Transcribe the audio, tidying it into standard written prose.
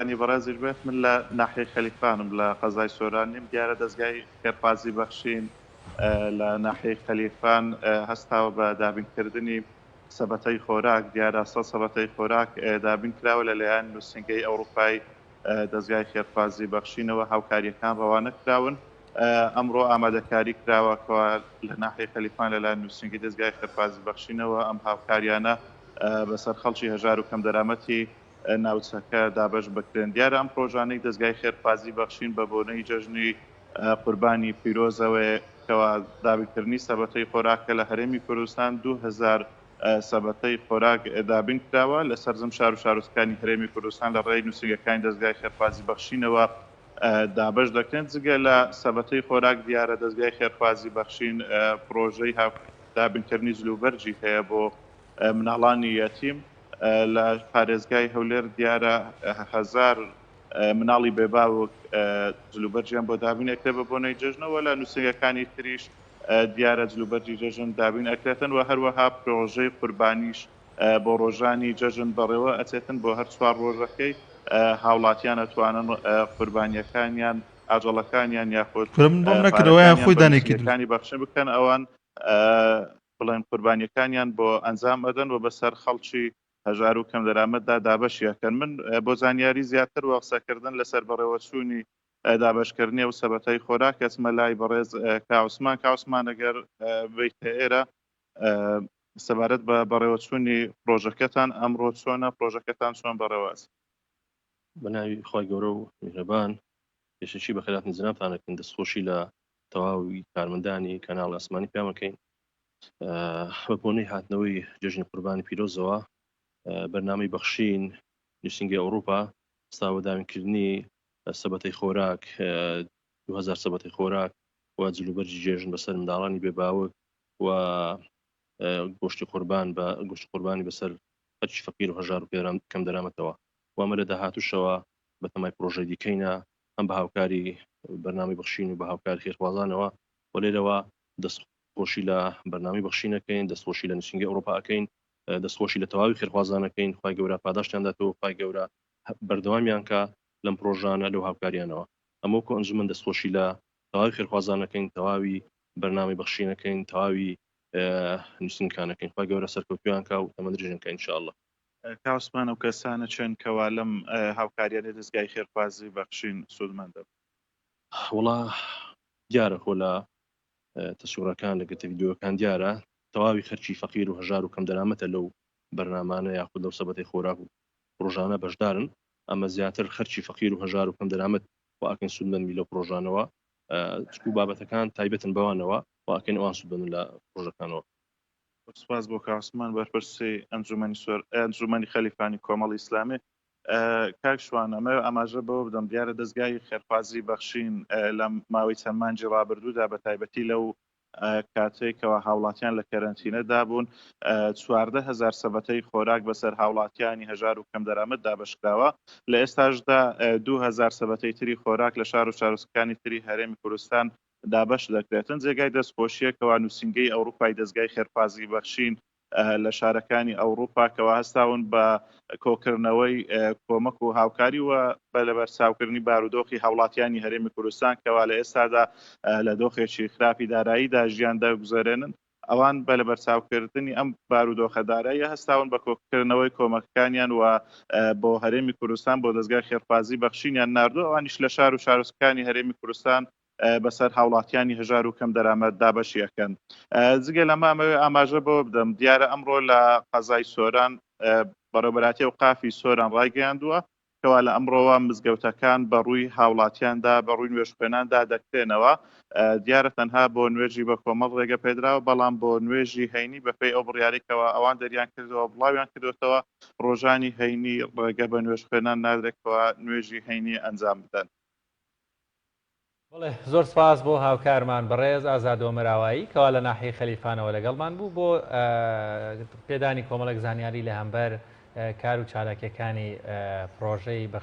ینی بەڕێزیش بێت من لە ناحیەی خەلیفانم لە قەزای سۆرانیم دیارە دەستگای خێرخوازی بەخشین لە ناحیەی خەلیفان هەستاوە بە دابینکردنی سەبەتەی خۆراک دیارە سەبەتەی خۆراک دابین کراوە لەلایەن نووسنگەی ئەوروپای دەستگای خێرخوازی بەخشینەوە هاوکاریەکان ڕەوانە کراون ئەمڕۆ ئامادەکاری کراوەکەوە لە ناحیەی خەلیفان لەلایەن نووسنگی دەستگای خێرخوازی بەخشینەوە ئەم هاوکاریانە بەسەر خەڵکی هەژار و کەم دەرامەتی ناوچەکە دابش بکرێن دیارە ئەم پرۆژانەی دەستگای خێرخوازی بەخشین بە بۆنەی جەژنی قوربانی پیرۆزەوەی کەوا دابینکردنی سەبەتەی خۆراکە لە هەرێمی کوردستان 2000 سەبەتەی خۆراک دابین کراوە لە سەرزم شار و شارۆچکانی هەرێمی کوردستان لە ڕێی نووسنگەکانی دەستگای خێرخوازی بەخشینەوە دابش دەکرێن جگە لە سەبەتەی خۆراک دیارە دەستگای خێرخوازی بەخشین پرۆژەی دابینکردنی جلوبەرجی هەیە بۆ مناڵانی یەتیم لە پارێزگای هەولێر دیارە هەزار مناڵی بێباوک جلوبەرجیان بۆ دابین ئەکرێت بە بۆنەی جەژنەوە لە نووسنگەکانی تریش دیارە جلوبەرجی جەژن دابین ئەکرێتن و هەروەها پرۆژەی قوربانیش بۆ ڕۆژانی جەژن بەڕێوە ئەچێتن بۆ هەر چوار ڕۆژەکەی هاوڵاتیان ئەتوانن قوربانیەکانیان ئاجەڵەکانیان یاخود من بۆم نەکردەوەیان خۆی دانێکردنی بەخشن بکەن ئەوان بڵێن قوربانیەکانیان بۆ ئەنجام ئەدەن و بەسەر خەڵکی هەژار و کەم دەرامەتدا دابەشیەکەن من بۆ زانیاری زیاتر وە قسەکردن لەسەر بەڕێوەچوونی دابشکردنی و سەبەتەی خۆراک کەچمە لای بەڕێز کاوسمان ئەگەر بیتە ئێرە سەبارەت بە بەڕێوەچوونی پرۆژەکەتان ئەمڕۆ چۆنە پرۆژەکەتان چۆن بەڕێواز بەناوی خی گەورە و میهرەبان پێشەکی بەخێرات نزنامتانەکەن دەستخۆشی لە تەواوی کارمەندانی کەناڵ ئاسمانی پیامەکەین بە بۆنەی هاتنەوەی جژنی قوربانی پیرۆزەوە بەرنامەی بەخشین نووسنگی ئەوروپا ستاوە داوینکردنی سەبەتەی خۆراک 2000 سەبەتەی خۆراک و جلوبەرجی جێژن بەسەر منداڵانی بێباوک و گۆشتی قوربانی بەسەر خەرچی فەقیر و هەژار و کەم دەرامەتەوە وامە لە داهاتوشەوە بە تەمای پرۆژەی دیکەینە ئەم بە هاوکاری بەرنامی بەخشین و بە هاوکاری خێرخوازانەوە و لێرەوە دەستخۆشی لە بەرنامی بەخشینەکەین دەستخۆشی لە نووسنگی ئەوروپاکەین دەستخۆشی لە تەواوی خێرخوازانەکەین خی گەورە پاداشتیانداتەوە خی گەورە بەردەوامیان کە لەم پرۆژانە لەو هاوکاریانەوە ئەمەکو ئەنجومەن دەستخۆشی لە تەواوی خێرخوازانەکەین تەواوی بەرنامی بەخشینەکەین تەواوی نووسنگەکانەکەین خی گەورە سەرکەوتویان کا و تەمەندرێژنکە ئینشاءالله کاوسمان و کەسانە چێن کەوا لەم هاوکاریانە دەستگای خێرخوازی بەخشین سوودمەندە وڵا دیارە خۆ لە تەسوورەکان لەگەتە ڤیددیۆکان دیارە تەواوی خەرچی فەقیر و هەژار و کەم دەرامەتە لەو بەرنامانە یاخود لەو سەبەتەی خۆراک و ڕۆژانە بەشدارن ئەمە زیاتر خەرچی فەقیر و هەژار و کەم دەرامەت واکەن سوودمەندی لەو پرۆژانەوە چکو بابەتەکان تایبەتن بەوانەوە واکەن ئەوان سوودمەندن لە پرۆژەکانەوە سپاس بۆ کاوسمان بەرپرسی ئەنجومەنی خەلیفانی کۆمەڵی ئیسلامی کاک شوان ئەمە ئاماژە بەوە بدەم دیارە دەستگای خێرخوازی بەخشین لە ماوەی چەند مانجی ڕابردوودا بە تایبەتی لەو کاتێکەوە هاوڵاتیان لە کەرەنتینەدا بوون 14,000 سەبەتەی خۆراک بەسەر هاوڵاتیانی هەژار و کەم دەرامەت دابشکراوە لە ئێستاشدا 2000 سەبەتەی تری خۆراک لە شار و شارۆچکانی تری هەرێمی کوردستان دابش دەکرێتن جێگای دەستخۆشیەکەوە نووسنگەی ئەوروپای دەستگای خێرخوازی بەخشین لە شارەکانی ئەوروپا کەوا هەستاون بە کۆکردنەوەی کۆمەک و هاوکاری و بە لەبەر چاوکردنی بارودۆخی هاوڵاتیانی هەرێمی کوردستان کەوا لە ئێستادا لە دۆخێکی خراپی داراییدا ژیان دەگوزارێنن ئەوان بە لەبەر چاوکردنی ئەم بارودۆخە دارایی هەستاون بە کۆکردنەوەی کۆمەکەکانیان و بۆ هەرێمی کوردستان بۆ دەستگای خێرخوازی بەخشینیان ناردو ئەوانیش لە شار و شارۆچکانی هەرێمی کوردستان بەسەر هاوڵاتیانی هەژار و کەم دەرامەت دابەشیەکەن جگە لە مامەوێ ئاماژە بۆ بدەم دیارە ئەمڕۆ لە قەزای سۆران بەڕێوەبەراتی و قافی سۆران ڕایگەیاندووە کەوا لە ئەمڕۆوە مزگەوتەکان بە ڕووی هاوڵاتیاندا بە ڕووی نوێژخوێناندا دەکرێنەوە دیارە تەنها بۆ نوێژی بە کۆمەڵ ڕێگە پێدراوە بەڵام بۆ نوێژی هەینی بەپێی ئەو بڕیاریکەوە ئەوان دەریان کردەوە بڵاویان کردوێتەوە ڕۆژانی هەینی ڕێگە بە نوێژخوێنان نادرێتەوە نوێژی هەینی ئەنجام بدەن زۆر سپاس بۆ هاوکارمان بەڕێز ئازادۆ مەراوایی کەوا لە ناحیەی خەلیفانەوە لەگەڵمان بوو بۆ پێدانی کۆمەڵێک زانیاری لە هەمبەر کار و چالاکیەکانی پرۆژەی بەخش